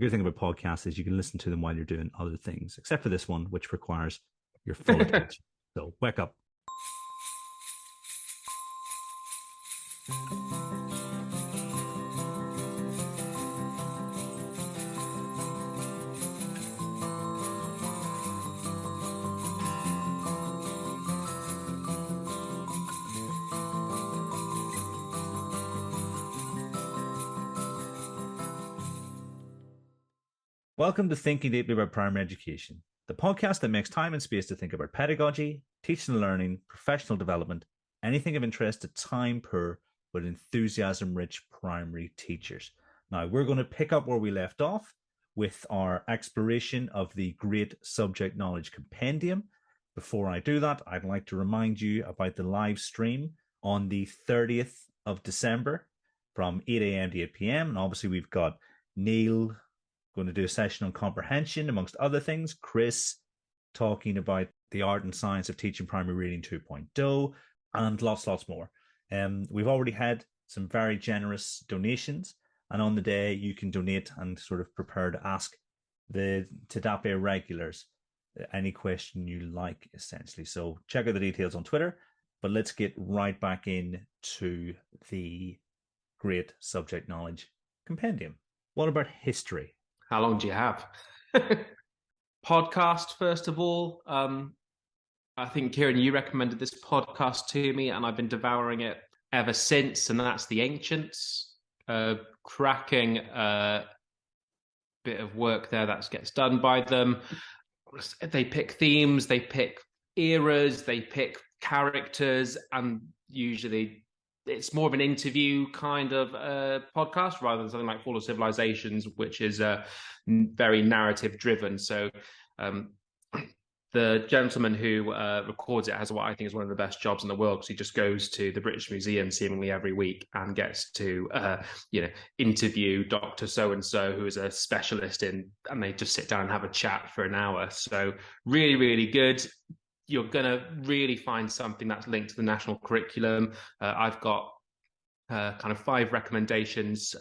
good thing about podcasts is you can listen to them while you're doing other things, except for this one, which requires your full attention. So wake up. Welcome to Thinking Deeply About Primary Education, the podcast that makes time and space to think about pedagogy, teaching and learning, professional development, anything of interest to time-poor but enthusiasm-rich primary teachers. Now, we're going to pick up where we left off with our exploration of the Great Subject Knowledge Compendium. Before I do that, I'd like to remind you about the live stream on the 30th of December from 8 a.m. to 8 p.m. And obviously, we've got Neil going to do a session on comprehension, amongst other things. Chris talking about the art and science of teaching primary reading 2.0, and lots more. We've already had some very generous donations, and on the day you can donate and sort of prepare to ask the TDaPE regulars any question you like, essentially. So check out the details on Twitter, but let's get right back into the Great Subject Knowledge Compendium. What about history? How long do you have? Podcast, first of all. I think, Kieran, you recommended this podcast to me, and I've been devouring it ever since, and that's The Ancients. Cracking bit of work there that gets done by them. They pick themes, they pick eras, they pick characters, and usually it's more of an interview kind of podcast rather than something like Fall of Civilizations, which is very narrative driven. So the gentleman who records it has what I think is one of the best jobs in the world, because he just goes to the British Museum seemingly every week and gets to interview Dr. So-and-so, who is a specialist in, and they just sit down and have a chat for an hour. So really, really good. You're going to really find something that's linked to the national curriculum. I've got kind of 5 recommendations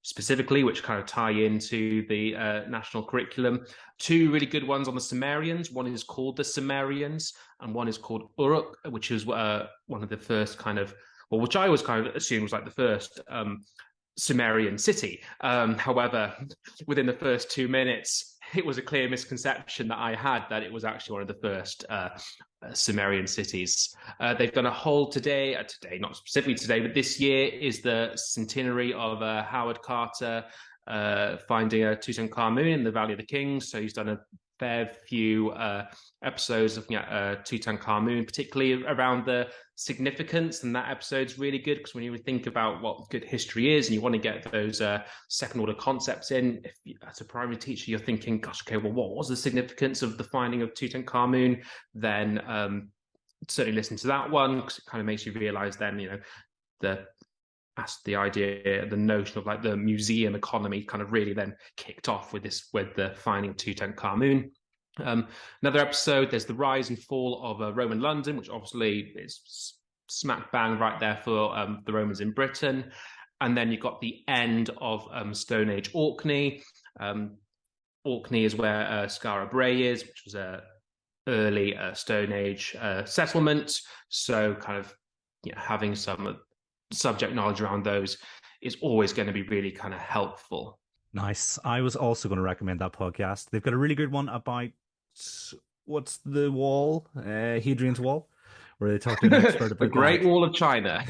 specifically, which kind of tie into the national curriculum. 2 really good ones on the Sumerians. One is called the Sumerians, and one is called Uruk, which is one of the first kind of, well, which I always kind of assumed was like the first Sumerian city. However, within the first 2 minutes, it was a clear misconception that I had that it was actually one of the first Sumerian cities. They've done a whole today, not specifically today, but this year is the centenary of Howard Carter finding a Tutankhamun in the Valley of the Kings. So he's done a fair few episodes looking at Tutankhamun, particularly around the significance, and that episode's really good because when you think about what good history is and you want to get those second order concepts in, if you, as a primary teacher, you're thinking, gosh, okay, well, what was the significance of the finding of Tutankhamun? Then certainly listen to that one, because it kind of makes you realize then, the idea, the notion of like the museum economy kind of really then kicked off with the finding of Tutankhamun. Another episode, there's the rise and fall of Roman London, which obviously is smack bang right there for the Romans in Britain. And then you've got the end of Stone Age Orkney. Orkney is where Skara Brae is, which was a early Stone Age settlement. So kind of having some subject knowledge around those is always going to be really kind of helpful. Nice. I was also going to recommend that podcast. They've got a really good one about what's the wall, Hadrian's Wall, where they talk to an expert about the Great Wall of China.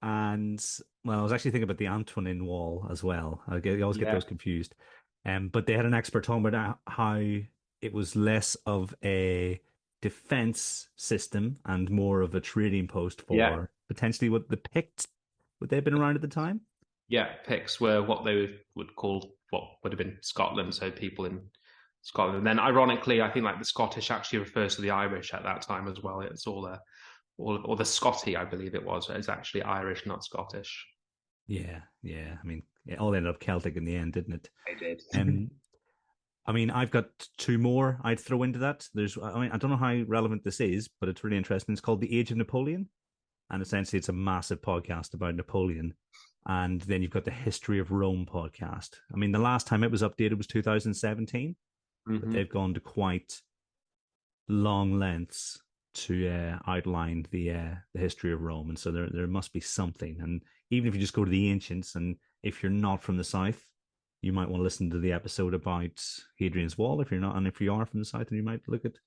And well, I was actually thinking about the Antonine Wall as well. I always get those confused. But they had an expert talking about how it was less of a defense system and more of a trading post for potentially what the Picts, would they have been around at the time? Yeah, Picts were what they would call what would have been Scotland, so people in Scotland. And then ironically, I think like the Scottish actually refers to the Irish at that time as well. It's all the Scotty, I believe it was. It's actually Irish, not Scottish. Yeah. I mean, it all ended up Celtic in the end, didn't it? It did. I mean, I've got 2 more I'd throw into that. I don't know how relevant this is, but it's really interesting. It's called The Age of Napoleon. And essentially, it's a massive podcast about Napoleon And then you've got the History of Rome podcast. I mean, the last time it was updated was 2017, but Hmm. they've gone to quite long lengths to outline the history of Rome, and so there must be something. And even if you just go to the ancients, and if you're not from the south, you might want to listen to the episode about Hadrian's Wall. If you're not, and if you are from the south, then you might look at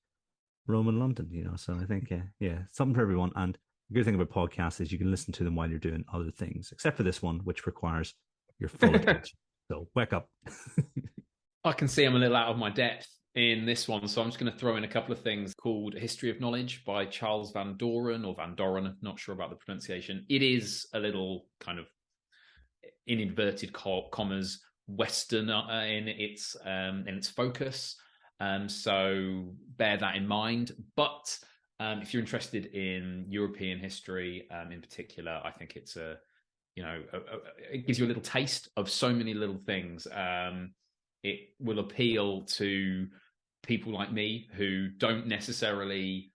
Rome and London. So I think yeah, something for everyone. And the good thing about podcasts is you can listen to them while you're doing other things, except for this one, which requires your full attention. So wake up. I can see I'm a little out of my depth in this one, so I'm just going to throw in a couple of things called History of Knowledge by Charles Van Doren or Van Doren, not sure about the pronunciation. It is a little kind of, in inverted commas, Western in its focus. So bear that in mind. But if you're interested in European history in particular, I think it's it gives you a little taste of so many little things. It will appeal to people like me who don't necessarily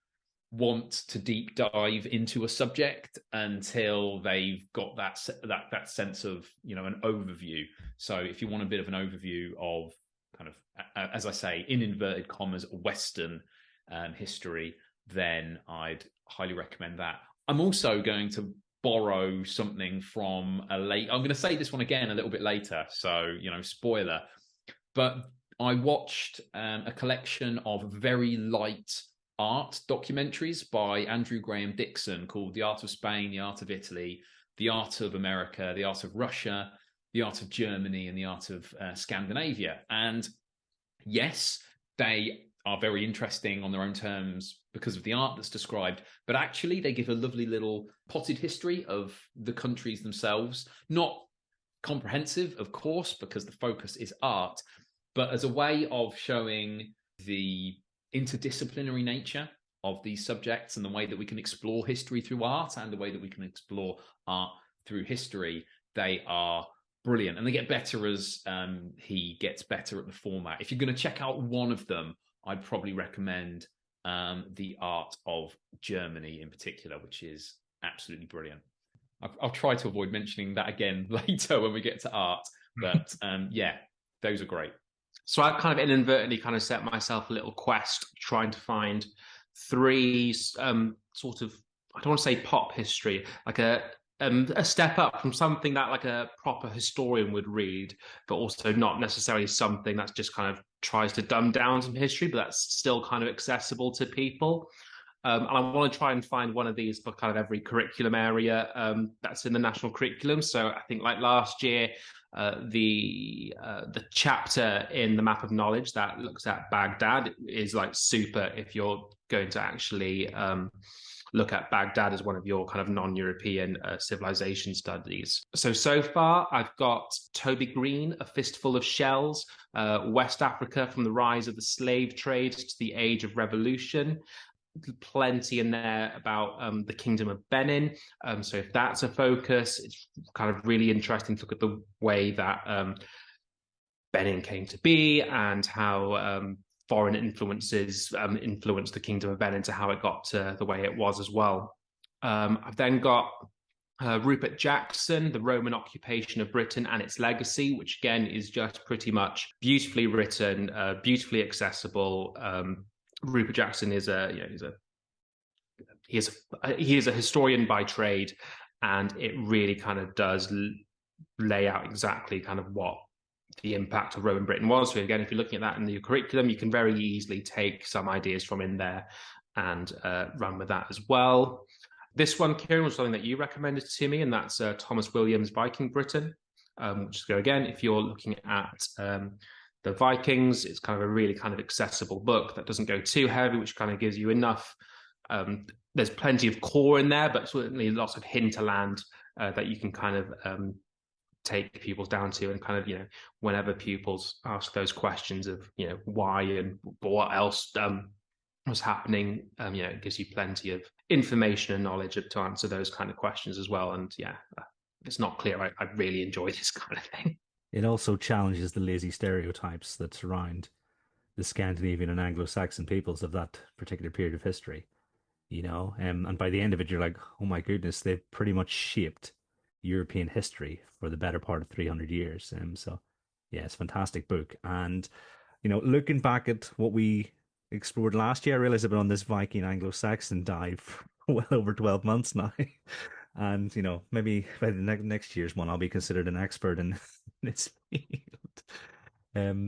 want to deep dive into a subject until they've got that sense of an overview. So if you want a bit of an overview of kind of, as I say, in inverted commas, Western history, then I'd highly recommend that. I'm also going to borrow something from I'm going to say this one again a little bit later, so spoiler. But I watched a collection of very light art documentaries by Andrew Graham Dixon called The Art of Spain, The Art of Italy, The Art of America, The Art of Russia, The Art of Germany, and The Art of Scandinavia. And yes, they are very interesting on their own terms because of the art that's described, but actually they give a lovely little potted history of the countries themselves. Not comprehensive, of course, because the focus is art, but as a way of showing the interdisciplinary nature of these subjects and the way that we can explore history through art and the way that we can explore art through history, they are brilliant. And they get better as he gets better at the format. If you're going to check out one of them, I'd probably recommend The Art of Germany in particular, which is absolutely brilliant. I'll try to avoid mentioning that again later when we get to art, but yeah, those are great. So I kind of inadvertently kind of set myself a little quest trying to find three sort of, I don't want to say pop history, like a step up from something that like a proper historian would read, but also not necessarily something that's just kind of tries to dumb down some history, but that's still kind of accessible to people. And I want to try and find one of these for kind of every curriculum area that's in the national curriculum. So I think like last year, the chapter in the Map of Knowledge that looks at Baghdad is like super if you're going to actually look at Baghdad as one of your kind of non-European civilization studies. So far, I've got Toby Green, A Fistful of Shells, West Africa from the Rise of the Slave Trade to the Age of Revolution. Plenty in there about the Kingdom of Benin. So if that's a focus, it's kind of really interesting to look at the way that Benin came to be and how foreign influences influenced the Kingdom of Benin to how it got to the way it was as well. I've then got Rupert Jackson, The Roman Occupation of Britain and Its Legacy, which again is just pretty much beautifully written, beautifully accessible. Rupert Jackson is he is a historian by trade, and it really kind of does lay out exactly kind of what the impact of Roman Britain was. So again, if you're looking at that in the curriculum, you can very easily take some ideas from in there and run with that as well. This one, Kieran, was something that you recommended to me, and that's Thomas Williams' Viking Britain, which is again, if you're looking at the Vikings, it's kind of a really kind of accessible book that doesn't go too heavy, which kind of gives you enough. There's plenty of core in there, but certainly lots of hinterland that you can kind of take pupils down to, and kind of, whenever pupils ask those questions of, why and what else was happening, it gives you plenty of information and knowledge to answer those kind of questions as well. And yeah, if it's not clear, I really enjoy this kind of thing. It also challenges the lazy stereotypes that surround the Scandinavian and Anglo-Saxon peoples of that particular period of history, and by the end of it, you're like, oh my goodness, they've pretty much shaped European history for the better part of 300 years. So, yeah, it's a fantastic book. And, looking back at what we explored last year, I realized I've been on this Viking Anglo-Saxon dive for well over 12 months now. And, maybe by the next year's one, I'll be considered an expert in this field.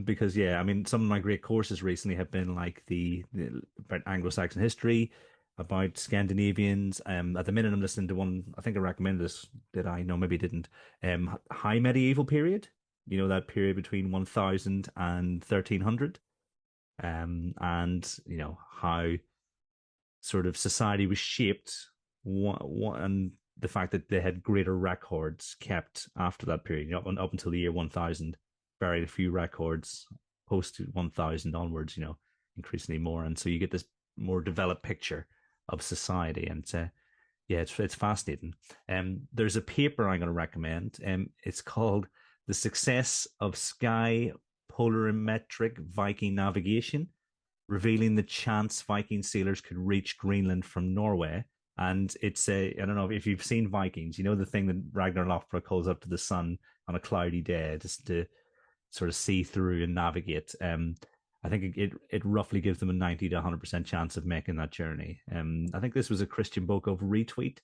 Because yeah, I mean, some of my great courses recently have been like the about Anglo-Saxon history, about Scandinavians. At the minute, I'm listening to one. I think I recommended this. Did I? No, maybe I didn't. High medieval period. That period between 1000 and 1300. And how sort of society was shaped. And the fact that they had greater records kept after that period, up until the year 1000, very few records. Post 1000 onwards, increasingly more, and so you get this more developed picture of society. And yeah, it's fascinating. There's a paper I'm going to recommend. It's called "The Success of Sky Polarimetric Viking Navigation, Revealing the Chance Viking Sailors Could Reach Greenland from Norway." And it's I don't know if you've seen Vikings, the thing that Ragnar Lothbrok holds up to the sun on a cloudy day just to sort of see through and navigate. I think it roughly gives them a 90 to 100% chance of making that journey. I think this was a Christian Bokov retweet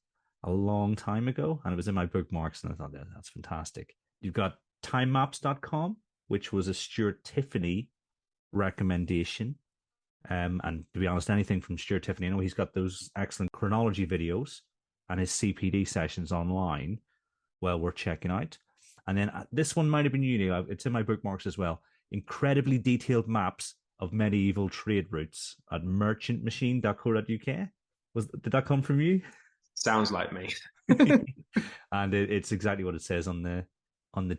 a long time ago, and it was in my bookmarks, and I thought that's fantastic. You've got timemaps.com, which was a Stuart Tiffany recommendation. And to be honest, anything from Stuart Tiffany, I know he's got those excellent chronology videos and his CPD sessions online. Well, worth checking out. And then this one might have been new. It's in my bookmarks as well. Incredibly detailed maps of medieval trade routes at merchantmachine.co.uk. Did that come from you? Sounds like me. And it's exactly what it says on the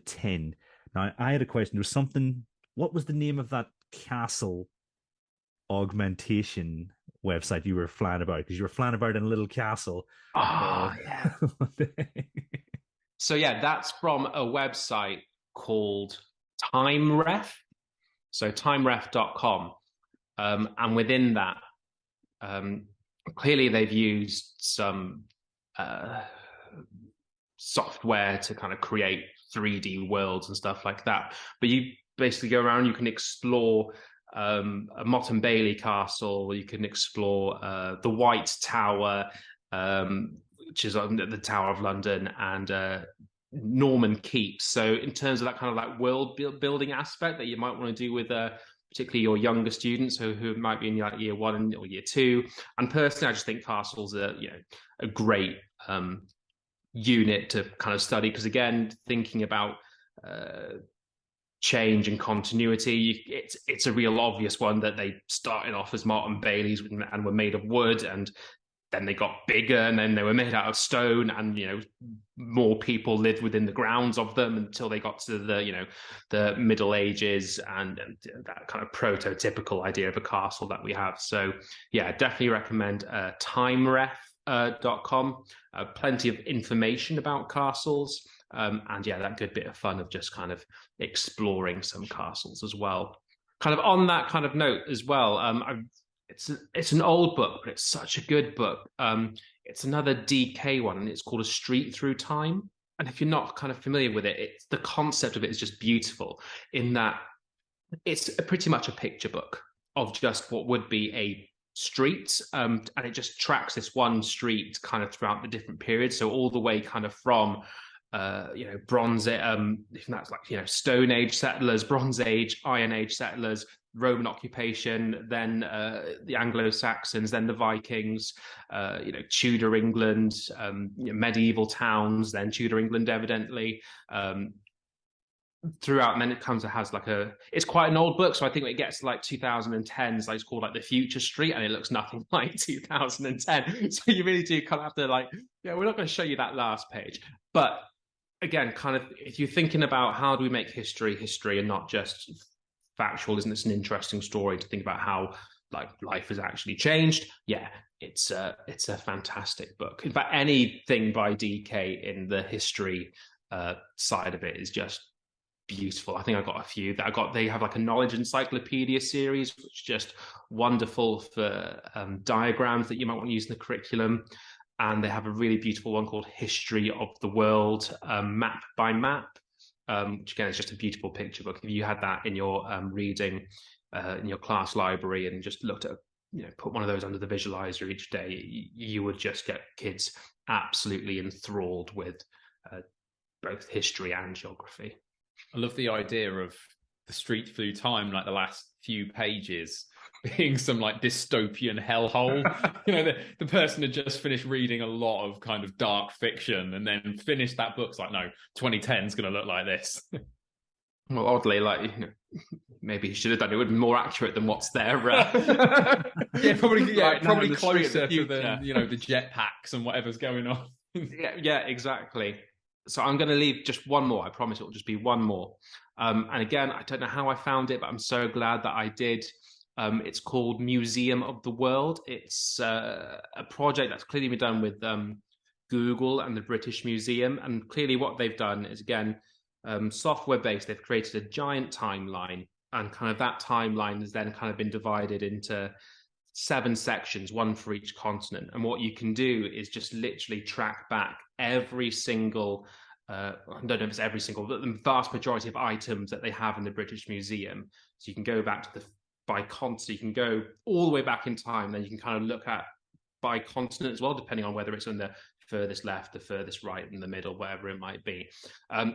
tin. Now, I had a question. There was something. What was the name of that castle augmentation website you were flying about? Because you were flying about in a little castle. Oh, yeah. So yeah, that's from a website called TimeRef. So timeref.com. And within that, clearly they've used some software to kind of create 3D worlds and stuff like that. But you basically go around, you can explore a Motte and Bailey castle, you can explore the White Tower, which is the Tower of London, and Norman Keep. So in terms of that kind of like world building aspect that you might want to do with particularly your younger students who might be in like year one or year two. And personally, I just think castles are a great unit to kind of study, because again, thinking about change and continuity, it's a real obvious one that they started off as Motte and Baileys and were made of wood, and then they got bigger, and then they were made out of stone, and more people lived within the grounds of them until they got to the Middle Ages and that kind of prototypical idea of a castle that we have. So yeah, definitely recommend timeref.com. Plenty of information about castles, and yeah, that good bit of fun of just kind of exploring some castles as well. Kind of on that kind of note as well, it's an old book, but it's such a good book. It's another DK one, and it's called A Street Through Time. And if you're not kind of familiar with it, the concept of it is just beautiful in that it's pretty much a picture book of just what would be a street, and it just tracks this one street kind of throughout the different periods. So all the way kind of from Bronze, if that's like Stone Age settlers, Bronze Age, Iron Age settlers, Roman occupation, then the Anglo-Saxons, then the Vikings, Tudor England, medieval towns, then Tudor England, evidently. Throughout, and then it has it's quite an old book, so I think when it gets to like 2010s, it's called like the Future Street, and it looks nothing like 2010. So you really do kind of have to we're not going to show you that last page, but again, kind of if you're thinking about how do we make history and not just factual, isn't this an interesting story to think about how life has actually changed? Yeah, it's a fantastic book. In fact, anything by DK in the history side of it is just beautiful. I think I got a few that they have like a knowledge encyclopedia series, which is just wonderful for diagrams that you might want to use in the curriculum. and they have a really beautiful one called History of the World, Map by Map, which again is just a beautiful picture book. If you had that in your reading in your class library and just looked at, put one of those under the visualizer each day, you would just get kids absolutely enthralled with both history and geography. I love the idea of the street through time, like the last few pages being some like dystopian hellhole. The person had just finished reading a lot of kind of dark fiction and then finished that book. It's like, no, 2010 is going to look like this. Well, oddly, maybe he should have done it. It would be more accurate than what's there. Probably closer to the jetpacks and whatever's going on. yeah, exactly. So I'm going to leave just one more. I promise it will just be one more. And again, I don't know how I found it, but I'm so glad that I did. It's called Museum of the World. It's a project that's clearly been done with Google and the British Museum. And clearly what they've done is, again, software-based. They've created a giant timeline, and kind of that timeline has then kind of been divided into 7 sections, one for each continent. And what you can do is just literally track back every single, I don't know if it's every single, but the vast majority of items that they have in the British Museum. So you can go back to by continent, you can go all the way back in time, then you can kind of look at by continent as well, depending on whether it's on the furthest left, the furthest right, in the middle, whatever it might be.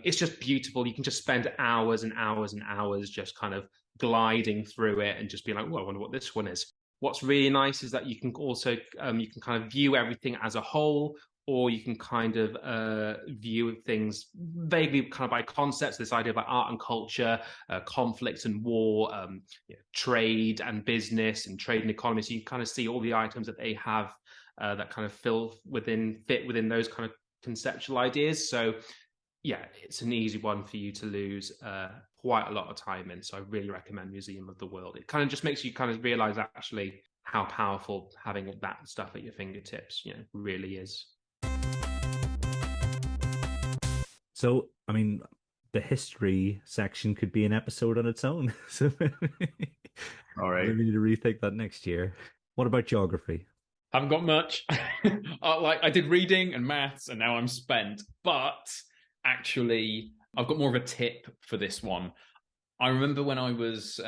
It's just beautiful. You can just spend hours and hours and hours just kind of gliding through it and just be like, well, I wonder what this one is. What's really nice is that you can also you can kind of view everything as a whole, or you can kind of view things vaguely kind of by concepts, this idea about art and culture, conflict and war, trade and business and trade and economy. So you kind of see all the items that they have that kind of fit within those kind of conceptual ideas. So yeah, it's an easy one for you to lose quite a lot of time in. So I really recommend Museum of the World. It kind of just makes you kind of realize actually how powerful having that stuff at your fingertips, really is. So, I mean, the history section could be an episode on its own. So all right, maybe we need to rethink that next year. What about geography? Haven't got much. I did reading and maths, and now I'm spent. But actually, I've got more of a tip for this one. I remember when I was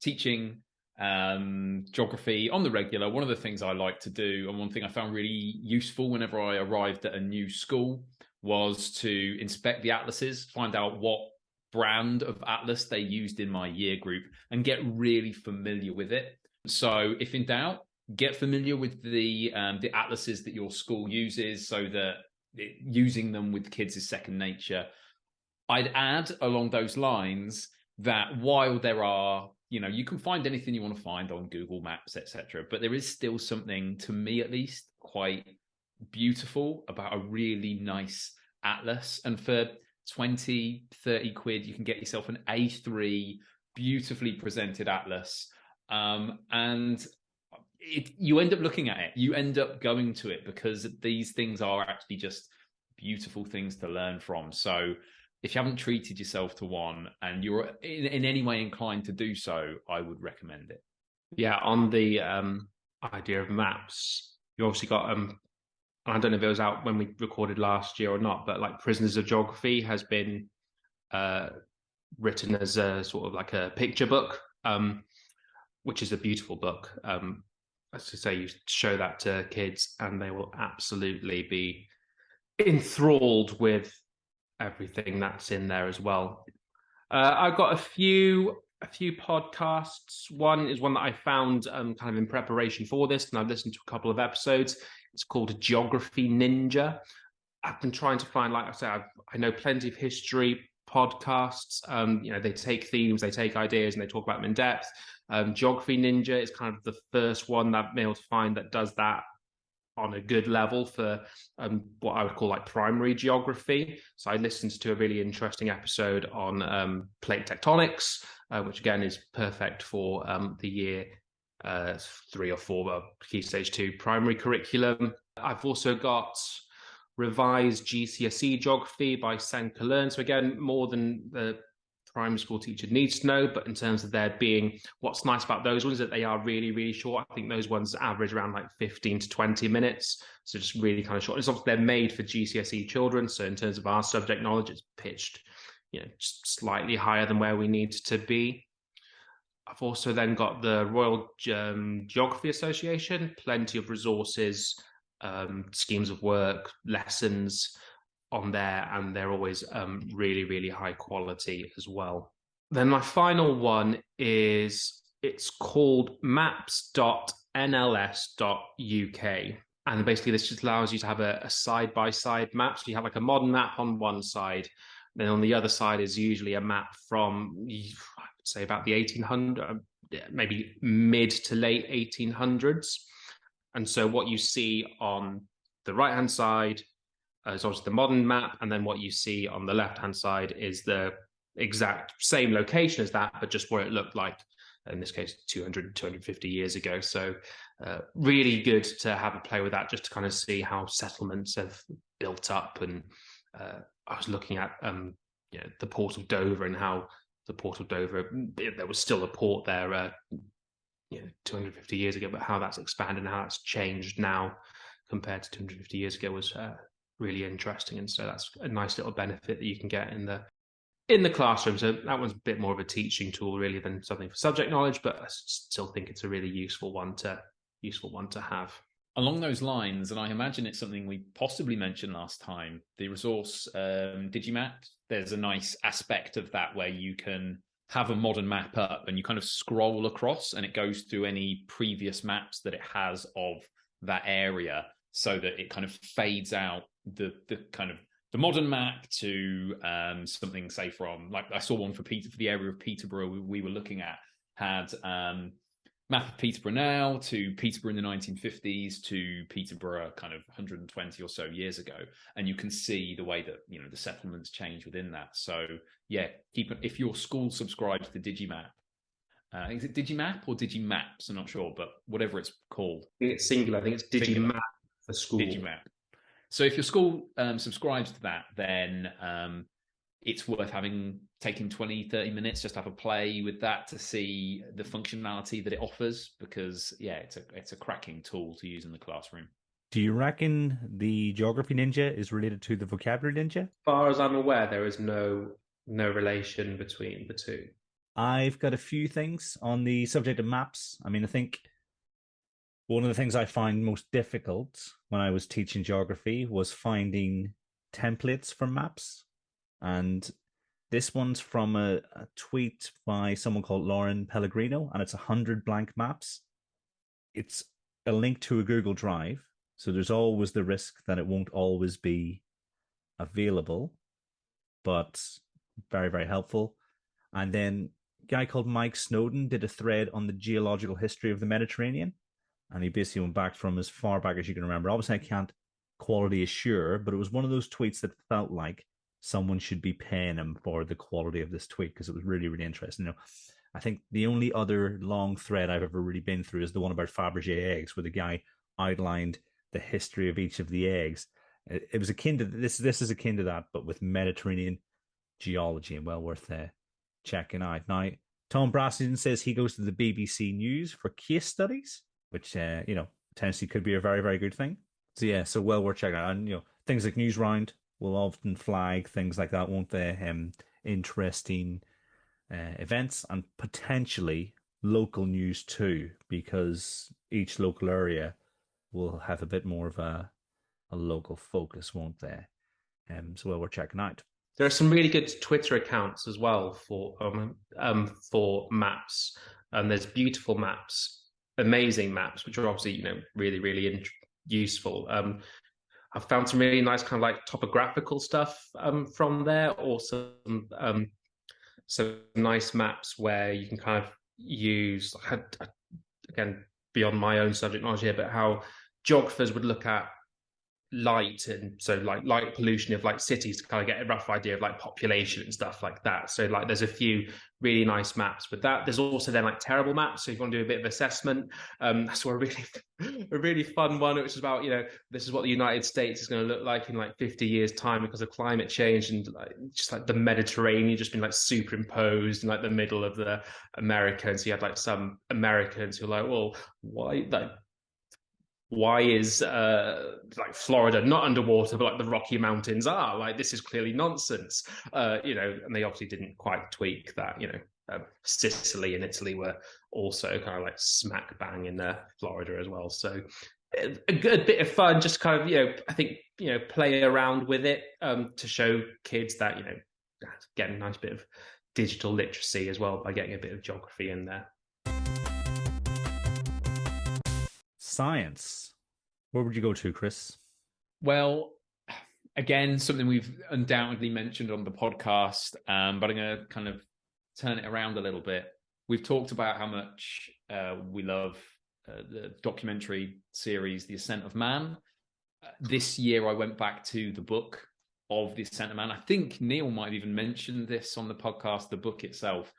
teaching geography on the regular, one of the things I like to do, and one thing I found really useful whenever I arrived at a new school, was to inspect the atlases, find out what brand of atlas they used in my year group, and get really familiar with it. So if in doubt, get familiar with the atlases that your school uses, so that using them with kids is second nature. I'd add along those lines that while there are, you can find anything you want to find on Google Maps, etc., but there is still something, to me at least, quite beautiful about a really nice atlas. And for 20, 30 quid, you can get yourself an A3 beautifully presented atlas. And you end up looking at it, you end up going to it, because these things are actually just beautiful things to learn from. So if you haven't treated yourself to one and you're in any way inclined to do so, I would recommend it. Yeah, on the idea of maps, you obviously got I don't know if it was out when we recorded last year or not, but like Prisoners of Geography has been written as a sort of like a picture book, which is a beautiful book. As I say, you show that to kids and they will absolutely be enthralled with everything that's in there as well. I've got a few podcasts. One is one that I found kind of in preparation for this, and I've listened to a couple of episodes. It's called Geography Ninja. I've been trying to find, like I said, I know plenty of history podcasts. They take themes, they take ideas, and they talk about them in depth. Geography Ninja is kind of the first one that I've been able to find that does that on a good level for what I would call like primary geography. So I listened to a really interesting episode on plate tectonics, which again is perfect for the year 3 or 4 Key Stage 2 primary curriculum. I've also got Revised GCSE Geography by Senka Learn. So again, more than the primary school teacher needs to know, but in terms of there being, what's nice about those ones is that they are really, really short. I think those ones average around like 15 to 20 minutes. So just really kind of short. It's obviously they're made for GCSE children. So in terms of our subject knowledge, it's pitched, just slightly higher than where we need to be. I've also then got the Royal Geography Association, plenty of resources, schemes of work, lessons on there, and they're always really, really high quality as well. Then my final one is, it's called maps.nls.uk. And basically this just allows you to have a side-by-side map. So you have like a modern map on one side, then on the other side is usually a map from, I would say, about the 1800s, maybe mid to late 1800s. And so what you see on the right-hand side is obviously the modern map, and then what you see on the left-hand side is the exact same location as that, but just where it looked like, in this case, 250 years ago. So really good to have a play with that, just to kind of see how settlements have built up. And I was looking at the Port of Dover, and how the Port of Dover, there was still a port there 250 years ago, but how that's expanded and how that's changed now compared to 250 years ago was really interesting. And so that's a nice little benefit that you can get in the classroom. So that one's a bit more of a teaching tool really than something for subject knowledge, but I still think it's a really useful one to have. Along those lines, and I imagine it's something we possibly mentioned last time, the resource Digimap, there's a nice aspect of that where you can have a modern map up and you kind of scroll across and it goes through any previous maps that it has of that area, so that it kind of fades out the kind of the modern map to something, say, from, like, I saw one for the area of Peterborough we were looking at, had map of Peterborough now to Peterborough in the 1950s to Peterborough kind of 120 or so years ago, and you can see the way that the settlements change within that. So yeah, if your school subscribes to Digimap, is it Digimap or Digimaps? I'm not sure, but whatever it's called. I think it's singular. I think it's Digimap for school. Digimap. So if your school subscribes to that, then it's worth taking 20, 30 minutes just to have a play with that to see the functionality that it offers, because it's a cracking tool to use in the classroom. Do you reckon the Geography Ninja is related to the Vocabulary Ninja? As far as I'm aware, there is no relation between the two. I've got a few things on the subject of maps. I mean, I think one of the things I find most difficult when I was teaching geography was finding templates for maps. And this one's from a tweet by someone called Lauren Pellegrino, and it's 100 blank maps. It's a link to a Google Drive, so there's always the risk that it won't always be available, but very, very helpful. And then a guy called Mike Snowden did a thread on the geological history of the Mediterranean, and he basically went back from as far back as you can remember. Obviously, I can't quality assure, but it was one of those tweets that felt like someone should be paying him for the quality of this tweet, because it was really, really interesting. I think the only other long thread I've ever really been through is the one about Fabergé eggs, where the guy outlined the history of each of the eggs. It was akin to this. This is akin to that, but with Mediterranean geology, and well worth checking out. Now, Tom Brassington says he goes to the BBC News for case studies, which potentially could be a very, very good thing. So yeah, so well worth checking out. And things like Newsround will often flag things like that, won't they? Interesting events, and potentially local news too, because each local area will have a bit more of a local focus, won't they? So well, we're checking out. There are some really good Twitter accounts as well for maps, and there's beautiful maps, amazing maps, which are obviously really, really useful. I've found some really nice kind of like topographical stuff from there, or some nice maps where you can kind of use, again, beyond my own subject knowledge here, but how geographers would look at light, and so like light pollution of like cities to kind of get a rough idea of like population and stuff like that. So like there's a few really nice maps with that. There's also then like terrible maps, so if you want to do a bit of assessment, so a really fun one, which is about, you know, this is what the United States is going to look like in like 50 years time because of climate change, and like just like the Mediterranean just been like superimposed in like the middle of the America. And so you had like some Americans who are like, well, why is like Florida not underwater, but like the Rocky Mountains are? Like, this is clearly nonsense. You know, and they obviously didn't quite tweak that. You know, Sicily and Italy were also kind of like smack bang in Florida as well. So a good bit of fun, just kind of, you know, I think, you know, play around with it to show kids that, you know, get a nice bit of digital literacy as well by getting a bit of geography in there. Science. Where would you go to, Chris? Well, again, something we've undoubtedly mentioned on the podcast, but I'm going to kind of turn it around a little bit. We've talked about how much we love the documentary series, The Ascent of Man. This year, I went back to the book of The Ascent of Man. I think Neil might have even mentioned this on the podcast, the book itself.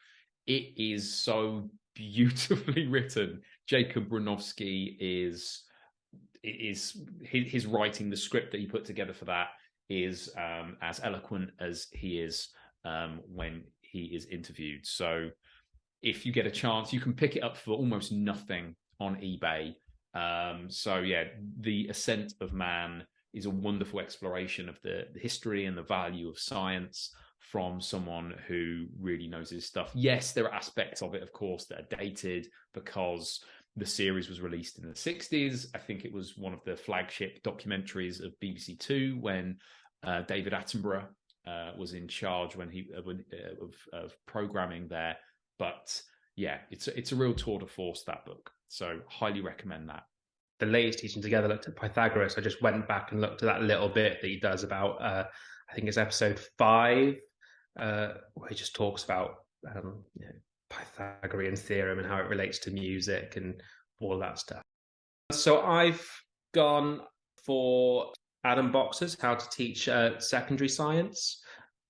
It is so beautifully written. Jacob Bronowski is his writing, the script that he put together for that is as eloquent as he is when he is interviewed. So if you get a chance, you can pick it up for almost nothing on eBay. So yeah, The Ascent of Man is a wonderful exploration of the history and the value of science from someone who really knows his stuff. Yes, there are aspects of it, of course, that are dated because the series was released in the 60s. I think it was one of the flagship documentaries of BBC Two when David Attenborough was in charge of programming there. But yeah, it's a real tour de force, that book. So highly recommend that. The latest Teaching Together looked at Pythagoras. I just went back and looked at that little bit that he does about, I think it's episode 5, where he just talks about you know, Pythagorean theorem and how it relates to music and all that stuff. So I've gone for Adam Boxer's How to Teach Secondary Science,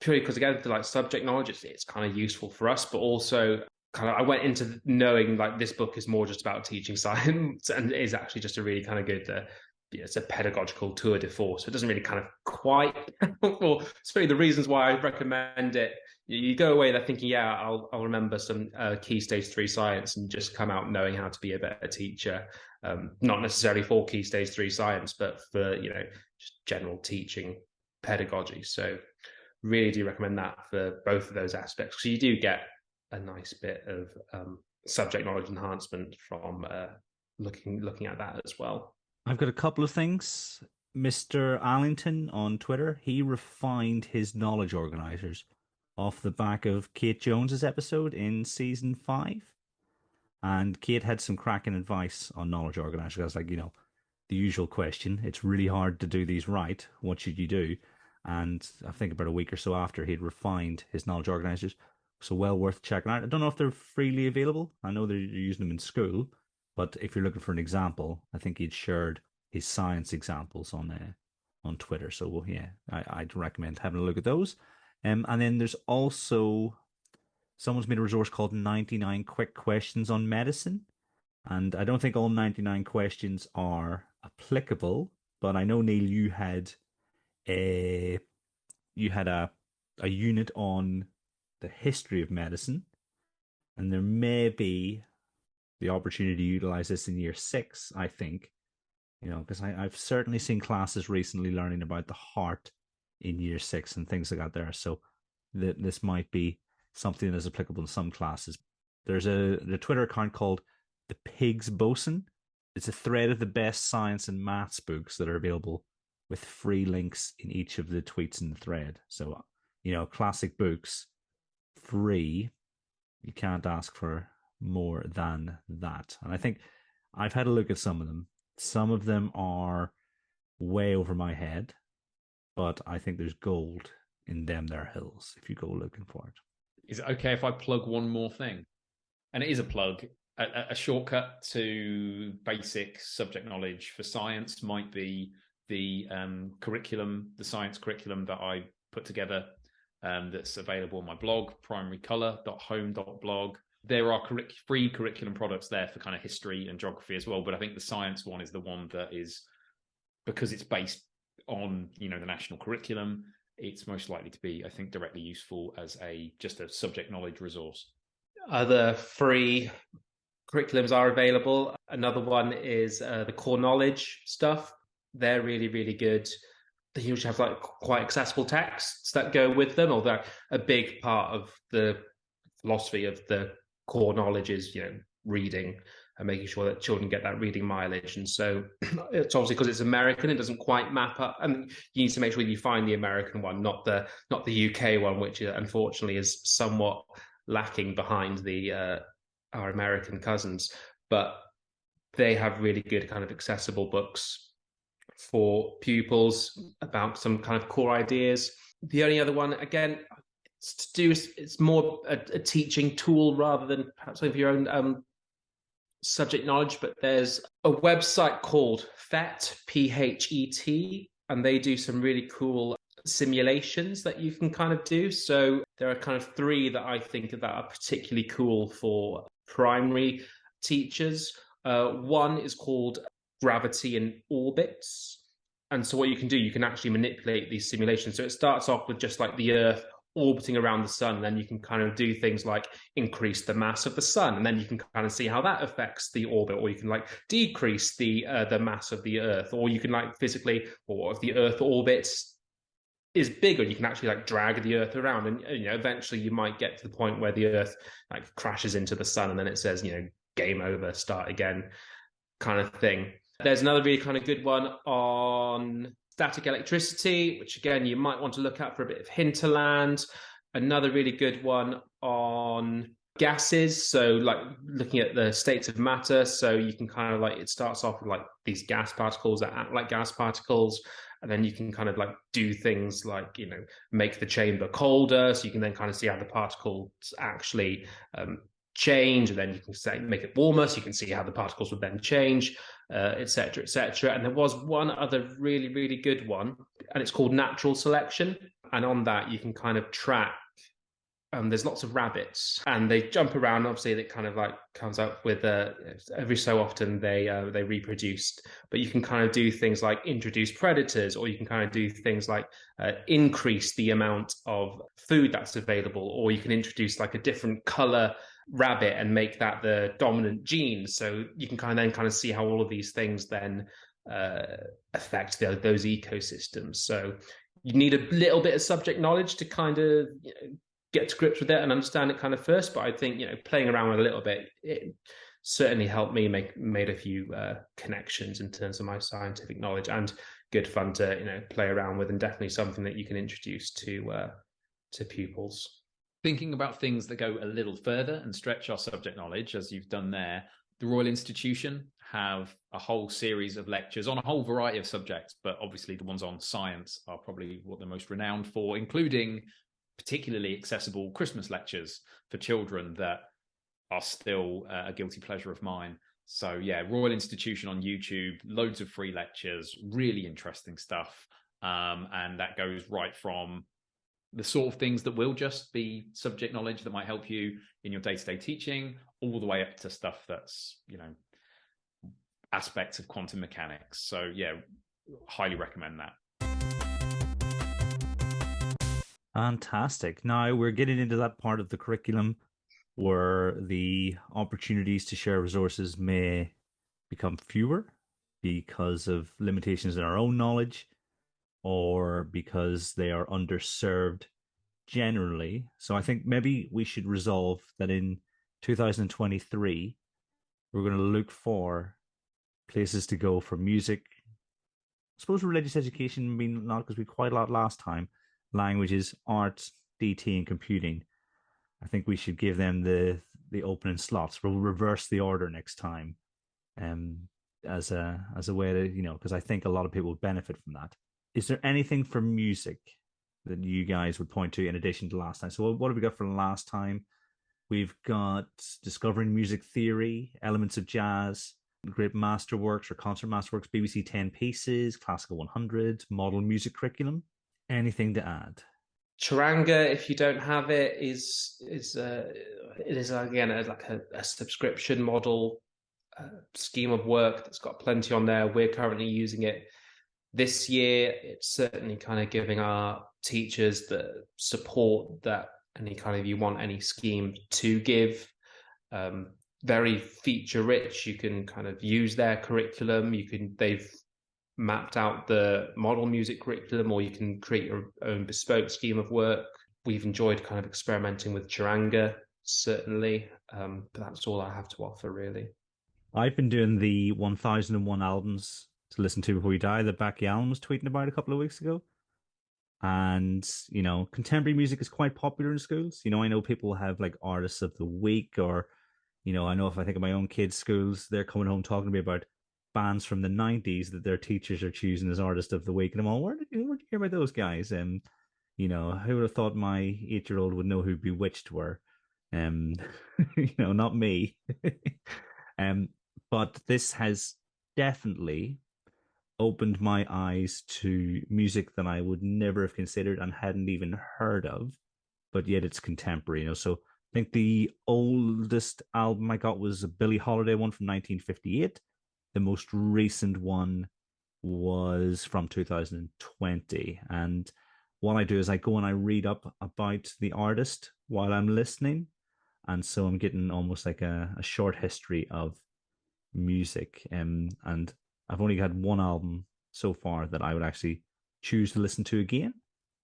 purely because, again, the like subject knowledge, it's kind of useful for us, but also kind of I went into knowing like this book is more just about teaching science and is actually just a really kind of good it's a pedagogical tour de force. So it doesn't really kind of quite well, it's really the reasons why I recommend it. You go away there thinking, yeah, I'll remember some key stage 3 science and just come out knowing how to be a better teacher. Not necessarily for key stage 3 science, but for, you know, just general teaching pedagogy. So really do recommend that for both of those aspects. So you do get a nice bit of subject knowledge enhancement from looking at that as well. I've got a couple of things. Mr. Allington on Twitter, he refined his knowledge organizers off the back of Kate Jones's episode in season 5. And Kate had some cracking advice on knowledge organizers. I was like, you know, the usual question. It's really hard to do these right. What should you do? And I think about a week or so after, he'd refined his knowledge organizers. So well worth checking out. I don't know if they're freely available. I know they're using them in school. But if you're looking for an example, I think he'd shared his science examples on Twitter. So yeah, I'd recommend having a look at those. And then there's also someone's made a resource called 99 Quick Questions on Medicine. And I don't think all 99 questions are applicable, but I know, Neil, you had a unit on the history of medicine, and there may be the opportunity to utilize this in year 6, I think, you know, because I've certainly seen classes recently learning about the heart in year 6 and things like that there. So this might be something that's applicable in some classes. There's a Twitter account called The Pig's Bosun. It's a thread of the best science and maths books that are available with free links in each of the tweets in the thread. So, you know, classic books, free. You can't ask for more than that. And I think I've had a look at some of them. Some of them are way over my head, but I think there's gold in them there hills if you go looking for it. Is it okay if I plug one more thing? And it is a plug. A shortcut to basic subject knowledge for science might be the curriculum, the science curriculum that I put together, that's available on my blog, primarycolour.home.blog. There are free curriculum products there for kind of history and geography as well, but I think the science one is the one that is, because it's based on, the national curriculum, it's most likely to be, I think, directly useful as just a subject knowledge resource. Other free curriculums are available. Another one is the core knowledge stuff. They're really, really good. They usually have like quite accessible texts that go with them, although a big part of the philosophy of the core knowledge is, reading and making sure that children get that reading mileage. And so it's obviously, because it's American, it doesn't quite map up. And you need to make sure you find the American one, not the UK one, which unfortunately is somewhat lacking behind our American cousins. But they have really good kind of accessible books for pupils about some kind of core ideas. The only other one, again, it's more a teaching tool rather than perhaps something for your own subject knowledge, but there's a website called PHET, PHET, and they do some really cool simulations that you can kind of do. So there are kind of three that I think that are particularly cool for primary teachers. One is called Gravity in Orbits. And so what you can do, you can actually manipulate these simulations. So it starts off with just like the Earth orbiting around the sun, and then you can kind of do things like increase the mass of the sun, and then you can kind of see how that affects the orbit, or you can like decrease the mass of the Earth, or you can like physically, or if the Earth orbits is bigger, you can actually like drag the Earth around, and eventually you might get to the point where the Earth like crashes into the sun, and then it says game over, start again, kind of thing. There's another really kind of good one on static electricity, which again, you might want to look at for a bit of hinterland. Another really good one on gases. So like looking at the states of matter. So you can kind of like, it starts off with like these gas particles that act like gas particles. And then you can kind of like do things like, make the chamber colder. So you can then kind of see how the particles actually change, and then you can say make it warmer, so you can see how the particles would then change, etc., etc. And there was one other really, really good one, and it's called natural selection. And on that, you can kind of track. There's lots of rabbits, and they jump around. Obviously, that kind of like comes up with every so often they reproduce. But you can kind of do things like introduce predators, or you can kind of do things like increase the amount of food that's available, or you can introduce like a different color rabbit and make that the dominant gene. So you can kind of see how all of these things then affect those ecosystems. So you need a little bit of subject knowledge to kind of get to grips with it and understand it kind of first. But I think playing around with a little bit, it certainly helped me made a few connections in terms of my scientific knowledge, and good fun to play around with, and definitely something that you can introduce to pupils. Thinking about things that go a little further and stretch our subject knowledge, as you've done there, the Royal Institution have a whole series of lectures on a whole variety of subjects, but obviously the ones on science are probably what they're most renowned for, including particularly accessible Christmas lectures for children that are still a guilty pleasure of mine. So yeah, Royal Institution on YouTube, loads of free lectures, really interesting stuff. And that goes right from the sort of things that will just be subject knowledge that might help you in your day-to-day teaching, all the way up to stuff that's, aspects of quantum mechanics. So yeah, highly recommend that. Fantastic. Now we're getting into that part of the curriculum where the opportunities to share resources may become fewer because of limitations in our own knowledge, or because they are underserved generally. So I think maybe we should resolve that in 2023, we're going to look for places to go for music. I suppose religious education, not because we quite a lot last time, languages, arts, DT, and computing. I think we should give them the opening slots. We'll reverse the order next time, as a way to, because I think a lot of people would benefit from that. Is there anything for music that you guys would point to in addition to last time? So what have we got for last time? We've got discovering music theory, elements of jazz, great masterworks or concert masterworks, BBC 10 pieces, classical 100, model music curriculum. Anything to add? Charanga, if you don't have it, it is again like a subscription model scheme of work that's got plenty on there. We're currently using it this year. It's certainly kind of giving our teachers the support that you want any scheme to give. Very feature rich. You can kind of use their curriculum. They've mapped out the model music curriculum, or you can create your own bespoke scheme of work. We've enjoyed kind of experimenting with charanga, certainly, but that's all I have to offer, really. I've been doing the 1001 albums to listen to before you die that Becky Allen was tweeting about a couple of weeks ago. And, contemporary music is quite popular in schools. I know people have like artists of the week, or, I know if I think of my own kids' schools, they're coming home talking to me about bands from the 90s that their teachers are choosing as artist of the week. And I'm all, where did you hear about those guys? Who would have thought my 8-year-old would know who Bewitched were? Not me. But this has definitely opened my eyes to music that I would never have considered and hadn't even heard of, but yet it's contemporary. So I think the oldest album I got was a Billie Holiday one from 1958. The most recent one was from 2020. And what I do is I go and I read up about the artist while I'm listening. And so I'm getting almost like a short history of music. And I've only had one album so far that I would actually choose to listen to again.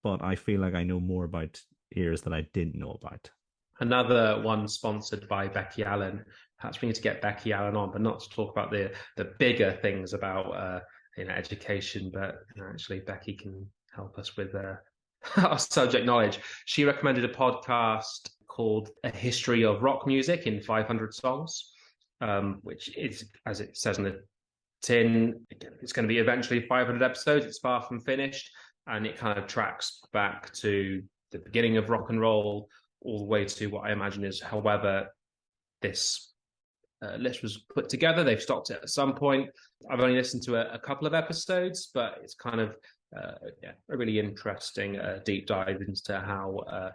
But I feel like I know more about ears that I didn't know about. Another one sponsored by Becky Allen. Perhaps we need to get Becky Allen on, but not to talk about the bigger things about education, but actually Becky can help us with our subject knowledge. She recommended a podcast called A History of Rock Music in 500 Songs, which is, as it says in the tin, it's going to be eventually 500 episodes. It's far from finished, and it kind of tracks back to the beginning of rock and roll, all the way to what I imagine is however this list was put together. They've stopped it at some point. I've only listened to a couple of episodes, but it's kind of a really interesting deep dive into how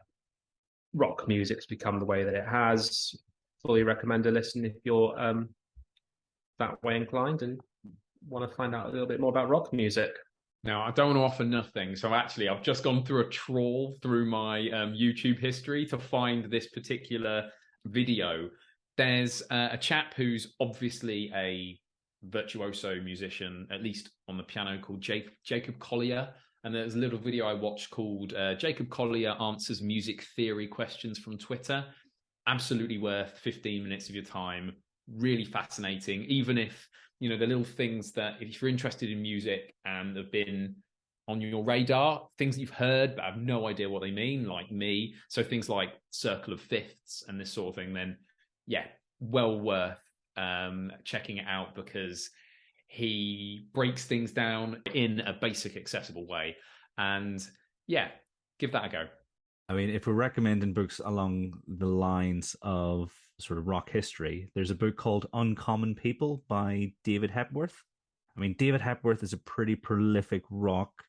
rock music's become the way that it has. Fully recommend a listen if you're that way inclined and want to find out a little bit more about rock music. Now, I don't want to offer nothing. So actually, I've just gone through a trawl through my YouTube history to find this particular video. There's a chap who's obviously a virtuoso musician, at least on the piano, called Jacob Collier. And there's a little video I watched called Jacob Collier Answers Music Theory Questions from Twitter. Absolutely worth 15 minutes of your time. Really fascinating, even if the little things that if you're interested in music and have been on your radar, things that you've heard but have no idea what they mean, like me. So things like circle of fifths and this sort of thing, then well worth checking it out, because he breaks things down in a basic, accessible way. And give that a go. I mean, if we're recommending books along the lines of sort of rock history, there's a book called Uncommon People by David Hepworth. I mean, David Hepworth is a pretty prolific rock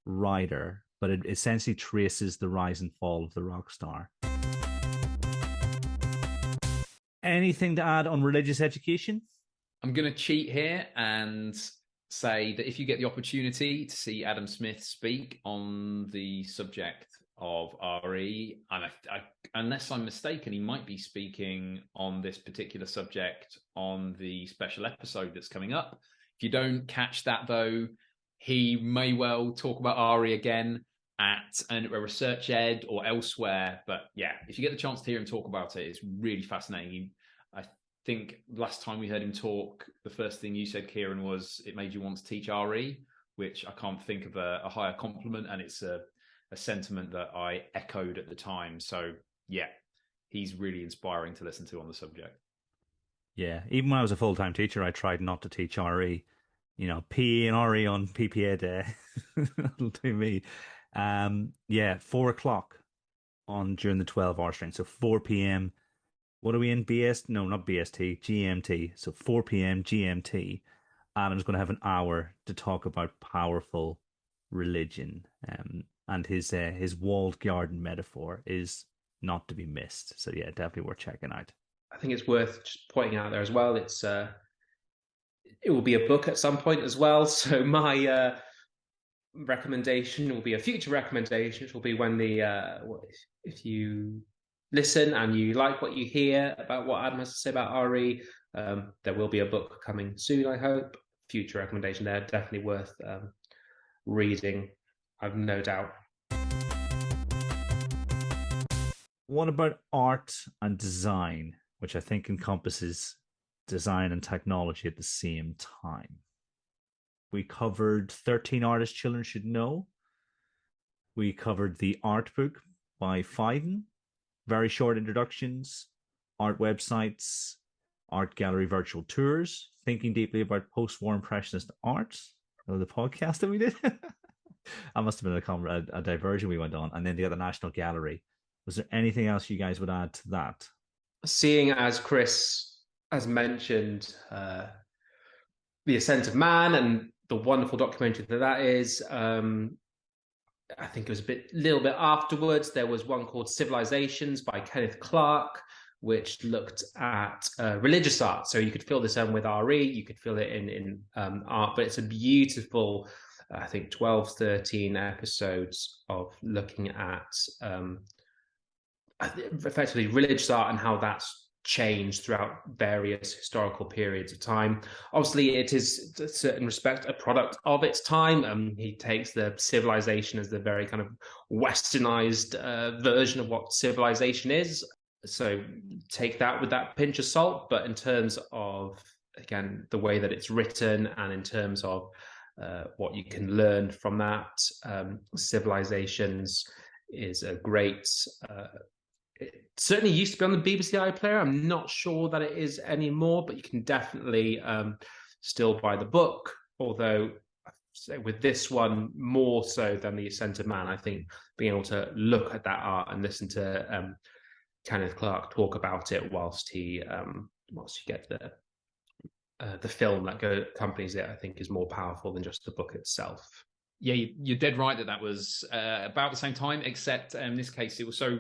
writer, but it essentially traces the rise and fall of the rock star. Anything to add on religious education? I'm going to cheat here and say that if you get the opportunity to see Adam Smith speak on the subject of RE, and unless I'm mistaken, he might be speaking on this particular subject on the special episode that's coming up. If you don't catch that, though, he may well talk about RE again at a research ed or elsewhere. But if you get the chance to hear him talk about it, it's really fascinating. I think last time we heard him talk, the first thing you said, Kieran, was it made you want to teach RE, which I can't think of a higher compliment, and it's a sentiment that I echoed at the time. So he's really inspiring to listen to on the subject. Yeah, even when I was a full-time teacher, I tried not to teach RE. PE and RE on PPA day. That'll do me. 4 o'clock during the 12-hour string. So 4 p.m. What are we in? BS? No, not BST, GMT. So 4 p.m. GMT. Adam's going to have an hour to talk about powerful religion. And his walled garden metaphor is not to be missed. So yeah, definitely worth checking out. I think it's worth just pointing out there as well. It will be a book at some point as well. So my recommendation will be a future recommendation, which will be when if you listen and you like what you hear about what Adam has to say about RE, there will be a book coming soon, I hope. Future recommendation there, definitely worth reading, I've no doubt. What about art and design, which I think encompasses design and technology at the same time? We covered 13 artists children should know. We covered the art book by Fiden, very short introductions, art websites, art gallery virtual tours, thinking deeply about post-war impressionist art, the podcast that we did. That must have been a diversion we went on. And then the other National Gallery. Was there anything else you guys would add to that? Seeing as Chris has mentioned The Ascent of Man and the wonderful documentary that is, I think it was a little bit afterwards, there was one called Civilizations by Kenneth Clark, which looked at religious art. So you could fill this in with RE, you could fill it in art, but it's a beautiful, I think 12, 13 episodes of looking at effectively religious art and how that's changed throughout various historical periods of time. Obviously, it is, to a certain respect, a product of its time. He takes the civilization as the very kind of westernized version of what civilization is. So take that with that pinch of salt. But in terms of, again, the way that it's written and in terms of what you can learn from that, Civilizations is a great... it certainly used to be on the BBC iPlayer. I'm not sure that it is anymore, but you can definitely still buy the book. Although, with this one, more so than The Ascent of Man, I think being able to look at that art and listen to Kenneth Clark talk about it whilst you get the film that accompanies it, I think is more powerful than just the book itself. Yeah, you're dead right that was about the same time, except in this case it was so...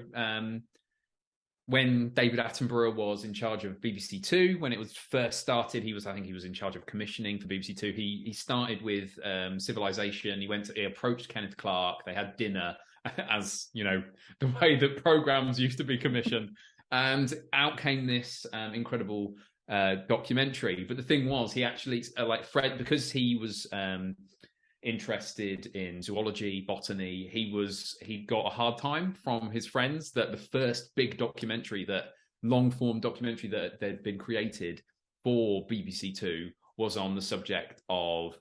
when David Attenborough was in charge of BBC Two, when it was first started, I think he was in charge of commissioning for BBC Two. He started with Civilization. He approached Kenneth Clark. They had dinner, as you know, the way that programs used to be commissioned, and out came this incredible documentary. But the thing was, he actually like Fred, because he was interested in zoology, botany, he got a hard time from his friends that the first big long form documentary that had been created for BBC Two was on the subject of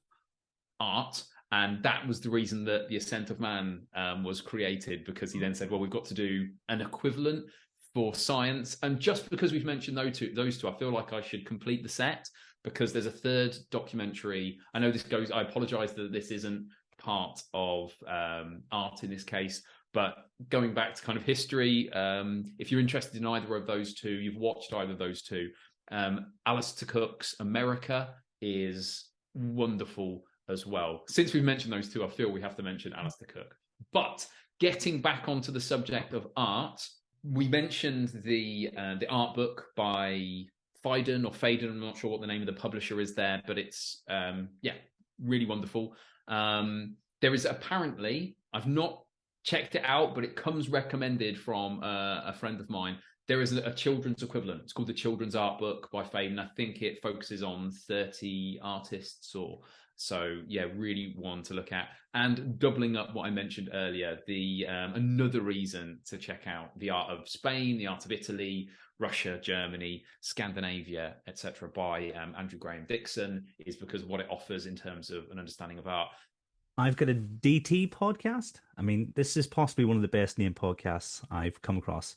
art. And that was the reason that The Ascent of Man was created, because he then said, well, we've got to do an equivalent for science. And just because we've mentioned those two, I feel like I should complete the set, because there's a third documentary. I know I apologize that this isn't part of art in this case, but going back to kind of history, if you're interested in either of those two, you've watched either of those two, Alistair Cook's America is wonderful as well. Since we've mentioned those two, I feel we have to mention Alistair Cook. But getting back onto the subject of art, we mentioned the art book by Fiden or Faden, I'm not sure what the name of the publisher is there, but it's really wonderful. There is apparently, I've not checked it out, but it comes recommended from a friend of mine. There is a children's equivalent. It's called the Children's Art Book by Faden. I think it focuses on 30 artists or so. Yeah, really one to look at. And doubling up what I mentioned earlier, another reason to check out the art of Spain, the art of Italy, Russia, Germany, Scandinavia, etc. by Andrew Graham Dixon is because of what it offers in terms of an understanding of art. I've got a DT podcast. I mean, this is possibly one of the best named podcasts I've come across.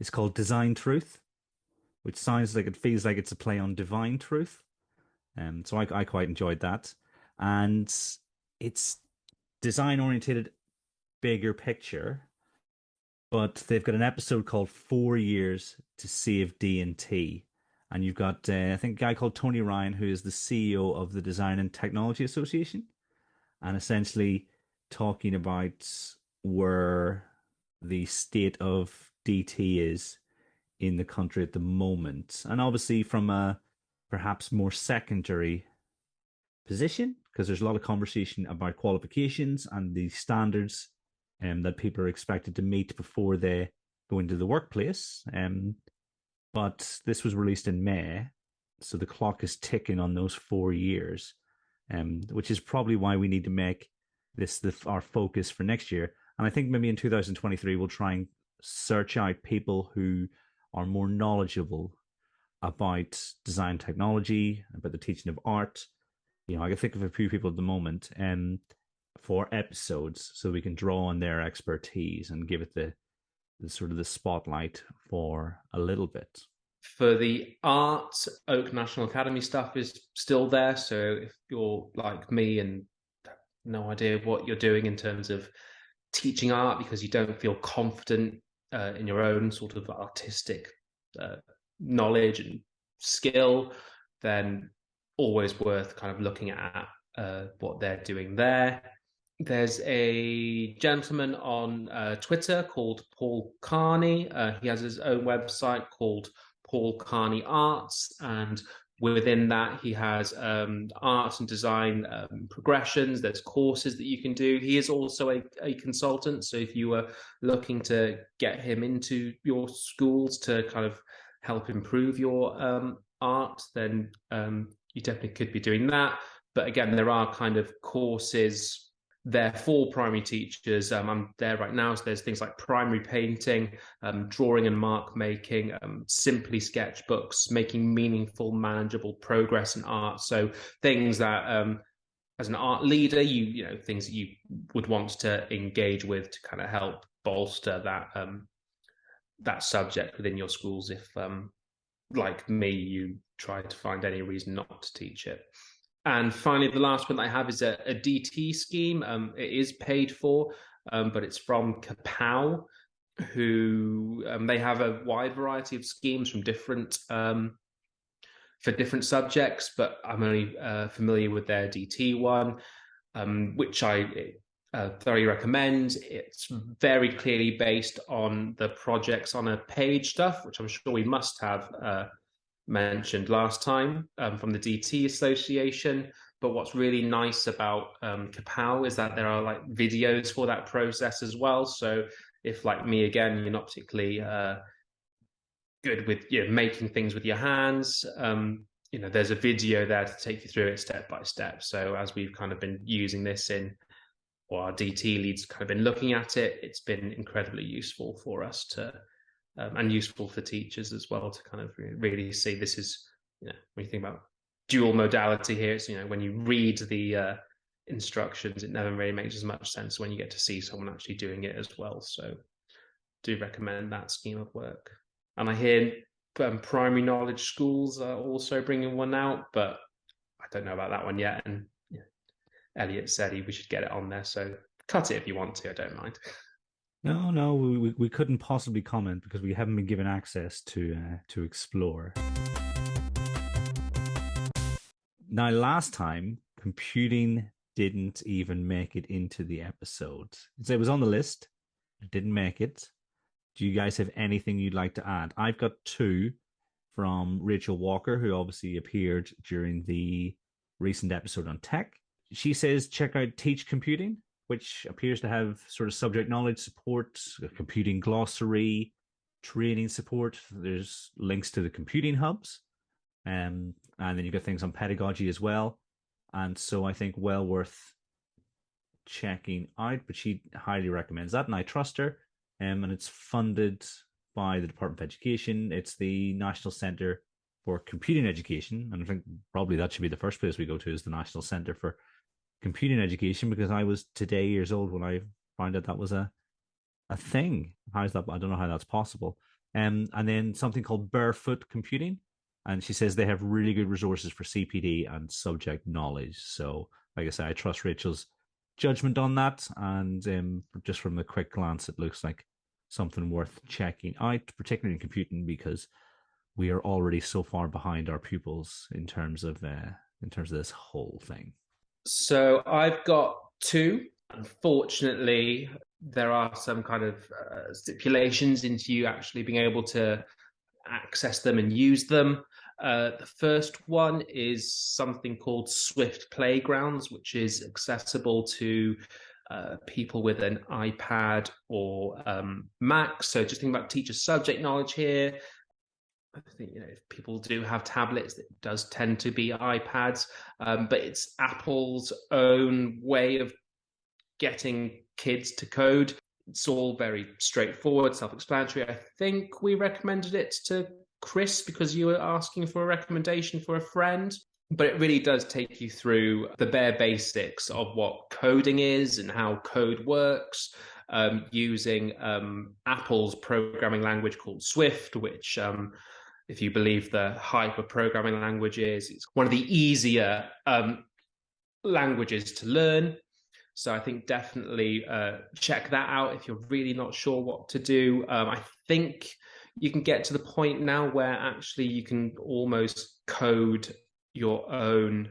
It's called Design Truth, which sounds like it feels like it's a play on Divine Truth. So I quite enjoyed that. And it's design oriented, bigger picture. But they've got an episode called 4 Years to Save D&T. And you've got, I think, a guy called Tony Ryan, who is the CEO of the Design and Technology Association, and essentially talking about where the state of DT is in the country at the moment. And obviously, from a perhaps more secondary position, because there's a lot of conversation about qualifications and the standards that people are expected to meet before they go into the workplace. But this was released in May, so the clock is ticking on those 4 years, which is probably why we need to make this our focus for next year. And I think maybe in 2023 we'll try and search out people who are more knowledgeable about design technology, about the teaching of art. I can think of a few people at the moment for episodes, so we can draw on their expertise and give it the sort of the spotlight for a little bit. For the art, Oak National Academy stuff is still there. So if you're like me and have no idea what you're doing in terms of teaching art because you don't feel confident in your own sort of artistic knowledge and skill, then always worth kind of looking at what they're doing there. There's a gentleman on Twitter called Paul Carney. He has his own website called Paul Carney Arts, and within that he has art and design progressions. There's courses that you can do. He is also a consultant, so if you were looking to get him into your schools to kind of help improve your art, then you definitely could be doing that. But again, there are kind of courses there for primary teachers. I'm there right now, so there's things like primary painting, drawing and mark making, simply sketchbooks, making meaningful, manageable progress in art. So things that, as an art leader, things that you would want to engage with to kind of help bolster that subject within your schools. If, like me, you try to find any reason not to teach it. And finally, the last one that I have is a DT scheme. It is paid for, but it's from Kapow, who they have a wide variety of schemes from different for different subjects. But I'm only familiar with their DT one, which I thoroughly recommend. It's very clearly based on the projects on a page stuff, which I'm sure we must have mentioned last time from the DT Association. But what's really nice about Kapow is that there are like videos for that process as well. So if, like me again, you're not particularly good with making things with your hands, there's a video there to take you through it step by step. So as we've kind of been using this or our DT leads kind of been looking at it, it's been incredibly useful for us to and useful for teachers as well to kind of really see this is, when you think about dual modality here, it's, when you read the instructions, it never really makes as much sense when you get to see someone actually doing it as well. So do recommend that scheme of work. And I hear primary knowledge schools are also bringing one out, but I don't know about that one yet. And Elliot said we should get it on there. So cut it if you want to, I don't mind. No, we couldn't possibly comment because we haven't been given access to explore. Now, last time, computing didn't even make it into the episode. So it was on the list, it didn't make it. Do you guys have anything you'd like to add? I've got two from Rachel Walker, who obviously appeared during the recent episode on tech. She says, check out Teach Computing, which appears to have sort of subject knowledge support, a computing glossary, training support. There's links to the computing hubs. And then you've got things on pedagogy as well. And so I think well worth checking out, but she highly recommends that. And I trust her. And it's funded by the Department of Education. It's the National Centre for Computing Education. And I think probably that should be the first place we go to, is the National Centre for Computing Education, because I was today years old when I found out that was a thing. How's that? I don't know how that's possible. And then something called Barefoot Computing. And she says they have really good resources for CPD and subject knowledge. So, like I said, I trust Rachel's judgment on that. And just from a quick glance, it looks like something worth checking out, particularly in computing, because we are already so far behind our pupils in terms of this whole thing? So I've got two. Unfortunately, there are some kind of stipulations into you actually being able to access them and use them. The first one is something called Swift Playgrounds, which is accessible to people with an iPad or Mac. So just think about teacher subject knowledge here. I think if people do have tablets, it does tend to be iPads, but it's Apple's own way of getting kids to code. It's all very straightforward, self-explanatory. I think we recommended it to Chris because you were asking for a recommendation for a friend. But it really does take you through the bare basics of what coding is and how code works, using Apple's programming language called Swift, which, if you believe the hype of programming languages, it's one of the easier languages to learn. So I think definitely check that out if you're really not sure what to do. I think you can get to the point now where actually you can almost code your own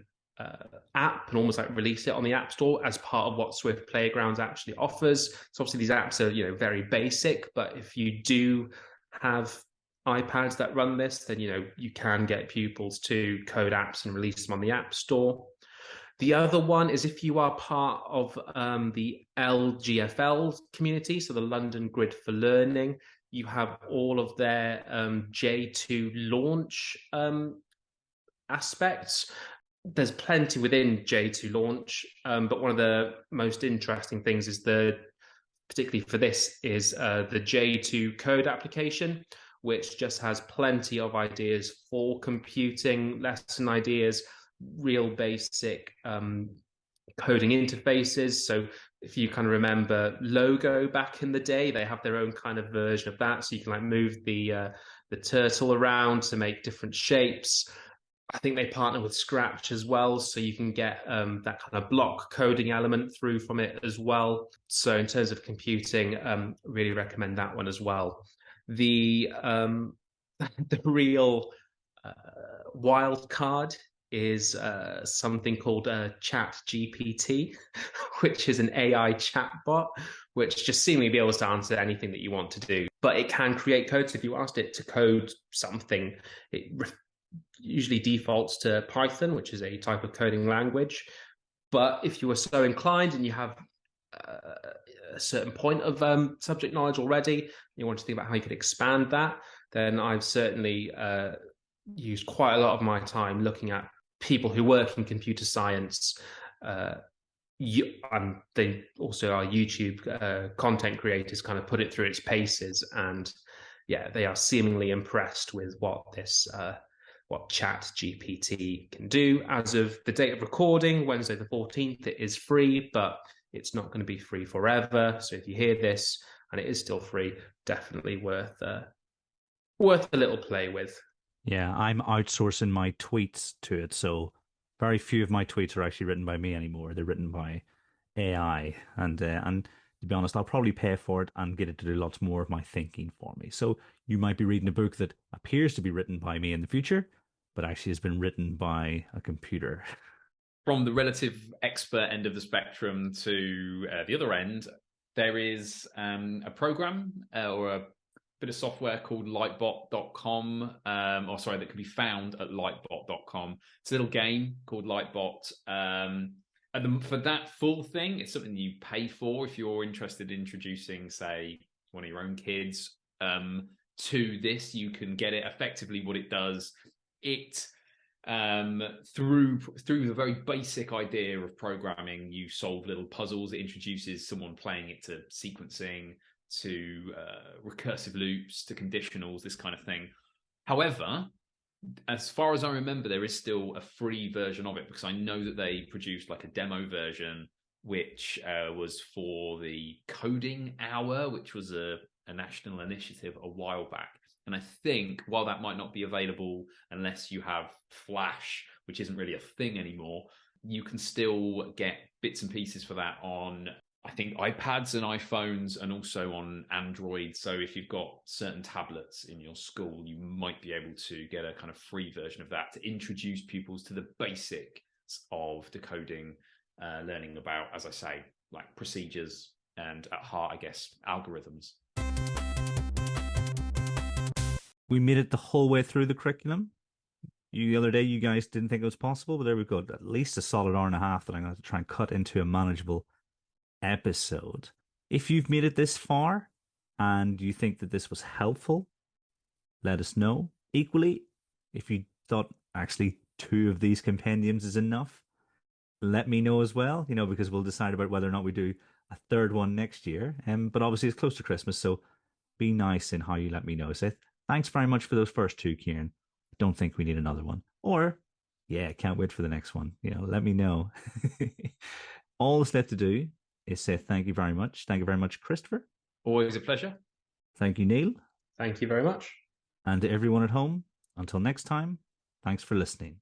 app and almost like release it on the App Store as part of what Swift Playgrounds actually offers. So obviously these apps are very basic, but if you do have iPads that run this, then you can get pupils to code apps and release them on the App Store. The other one is if you are part of the LGFL community, so the London Grid for Learning, you have all of their J2 launch aspects. There's plenty within J2 launch, but one of the most interesting things is particularly for this, is the J2 code application, which just has plenty of ideas for computing, lesson ideas, real basic coding interfaces. So if you kind of remember Logo back in the day, they have their own kind of version of that. So you can move the turtle around to make different shapes. I think they partner with Scratch as well, so you can get that kind of block coding element through from it as well. So in terms of computing, really recommend that one as well. The the real wild card is something called ChatGPT, which is an AI chatbot, which just seemingly be able to answer anything that you want to do. But it can create code. So if you asked it to code something, it usually defaults to Python, which is a type of coding language. But if you were so inclined and you have a certain point of subject knowledge already, you want to think about how you could expand that, then I've certainly used quite a lot of my time looking at people who work in computer science. And they also are YouTube content creators, kind of put it through its paces, and they are seemingly impressed with what ChatGPT can do. As of the date of recording, Wednesday the 14th, it is free, but it's not going to be free forever. So if you hear this and it is still free, definitely worth a little play with. Yeah, I'm outsourcing my tweets to it, so very few of my tweets are actually written by me anymore. They're written by AI, and to be honest, I'll probably pay for it and get it to do lots more of my thinking for me. So you might be reading a book that appears to be written by me in the future, but actually has been written by a computer. From the relative expert end of the spectrum to the other end, there is a program or a bit of software called lightbot.com, that can be found at lightbot.com. It's a little game called Lightbot. And for that full thing, it's something you pay for if you're interested in introducing, say, one of your own kids to this. You can get it. Effectively, what it does, it through the very basic idea of programming, you solve little puzzles. It introduces someone playing it to sequencing, to recursive loops, to conditionals, this kind of thing. However, as far as I remember, there is still a free version of it, because I know that they produced like a demo version, which was for the Coding Hour, which was a national initiative a while back. And I think while that might not be available unless you have Flash, which isn't really a thing anymore, you can still get bits and pieces for that on I think iPads and iPhones, and also on Android. So if you've got certain tablets in your school, you might be able to get a kind of free version of that to introduce pupils to the basics of decoding, learning about, as I say, like procedures and at heart, I guess, algorithms. We made it the whole way through the curriculum. The other day, you guys didn't think it was possible, but there we go. At least a solid hour and a half that I'm going to try and cut into a manageable episode. If you've made it this far and you think that this was helpful, let us know. Equally, if you thought actually 2 of these compendiums is enough, let me know as well, because we'll decide about whether or not we do a third one next year. But obviously, it's close to Christmas, so be nice in how you let me know. Say, thanks very much for those first 2, Kieran. Don't think we need another one. Or, yeah, can't wait for the next one. Let me know. All that's left to do is say thank you very much. Thank you very much, Christopher. Always a pleasure. Thank you, Neil. Thank you very much. And to everyone at home, until next time, thanks for listening.